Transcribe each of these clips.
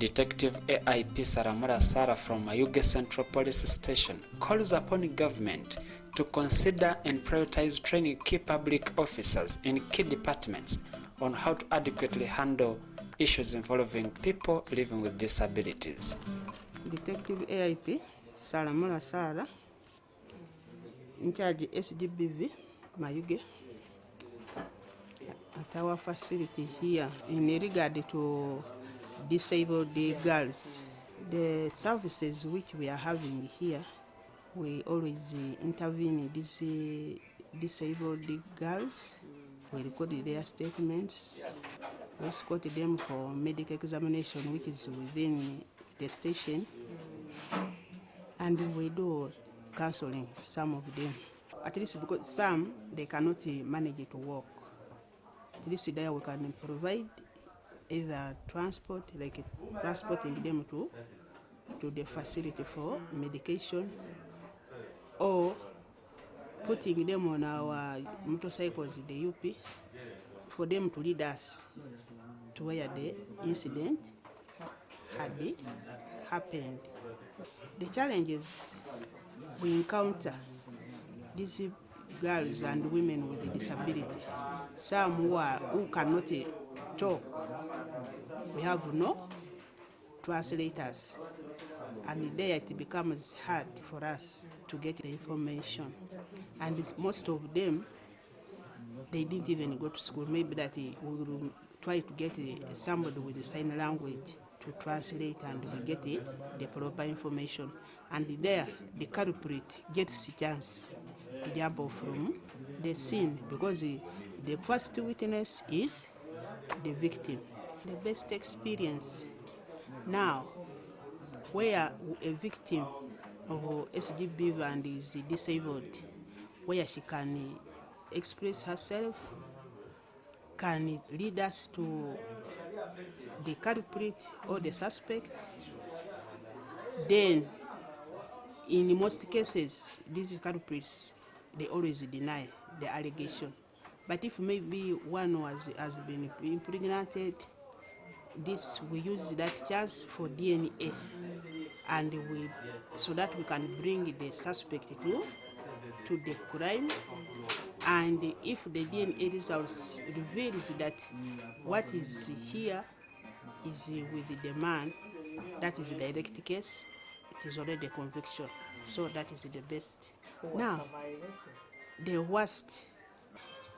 Detective AIP Sarah from Mayuge Central Police Station calls upon government to consider and prioritize training key public officers in key departments on how to adequately handle issues involving people living with disabilities. Detective AIP Salamula Sarah, in charge SGBV Mayuge, at our facility here in regard to disabled girls. The services which we are having here, we always intervene in these disabled girls. We record their statements. We escort them for medical examination, which is within the station. And we do counseling some of them. At least because some, they cannot manage to walk. At least there we can provide either transport, like transporting them to the facility for medication, or putting them on our motorcycles, the UP, for them to lead us to where the incident had happened. The challenges we encounter, these girls and women with disability, some who cannot talk, we have no translators, and there it becomes hard for us to get the information. And most of them, they didn't even go to school. Maybe that we will try to get somebody with the sign language to translate, and we get the proper information. And there, the culprit gets a chance to jump off from the scene, because the first witness is the victim. The best experience now, where a victim of SGBV and is disabled, where she can express herself, can lead us to the culprit or the suspect. Then, in most cases, these culprits, they always deny the allegation. But if maybe one has been impregnated, we use that chance for DNA, and so that we can bring the suspect to the crime. And if the DNA results reveals that what is here is with the man, that is a direct case, it is already a conviction. So that is the best. Now, the worst,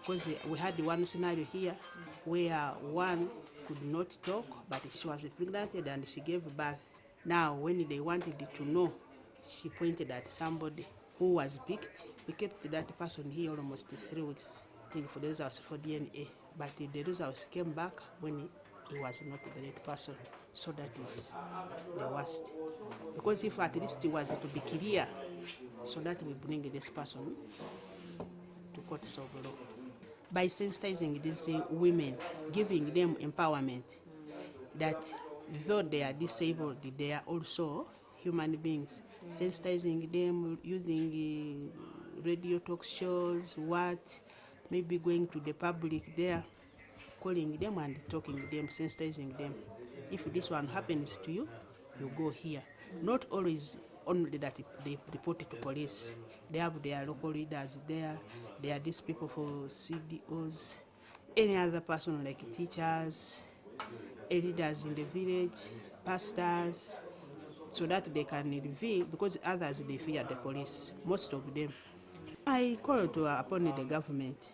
because we had one scenario here where one could not talk, but she was pregnant and she gave birth. Now, when they wanted to know, she pointed at somebody who was picked. We kept that person here almost 3 weeks, waiting for the results for DNA. But the results came back when he was not the right person. So that is the worst. Because if at least it was to be clear, so that we bring this person to court of law. By sensitizing these women, giving them empowerment, that though they are disabled, they are also human beings. Sensitizing them, using radio talk shows, maybe going to the public there, calling them and talking to them, sensitizing them. If this one happens to you, you go here. Not always only that they report it to police. They have their local leaders there. There are these people for CDOs, any other person like teachers, leaders in the village, pastors, so that they can reveal, because others, they fear the police, most of them. I call upon the government,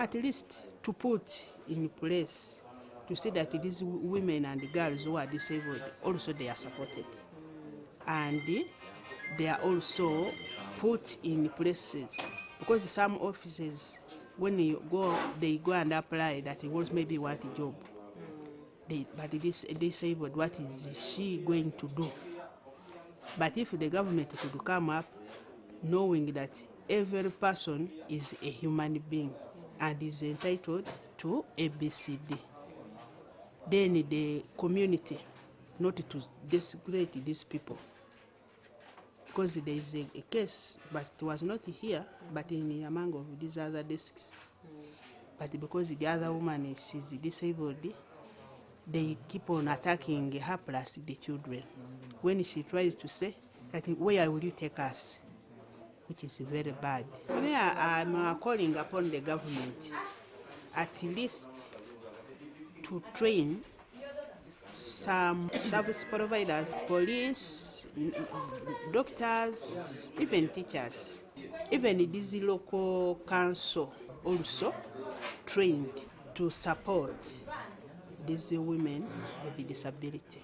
at least to put in place, to see that these women and girls who are disabled, also they are supported. And they are also put in places, because some offices, when they go and apply that he wants maybe want a job. But this disabled, what is she going to do? But if the government could come up knowing that every person is a human being and is entitled to ABCD, then the community not to disgrace these people. Because there is a case, but it was not here, but in among of these other desks. But because the other woman, she's disabled, they keep on attacking her plus the children. When she tries to say, I think, where will you take us? Which is very bad. I'm calling upon the government at least to train some service providers, police, doctors, even teachers, even this local council also trained to support these women with disability.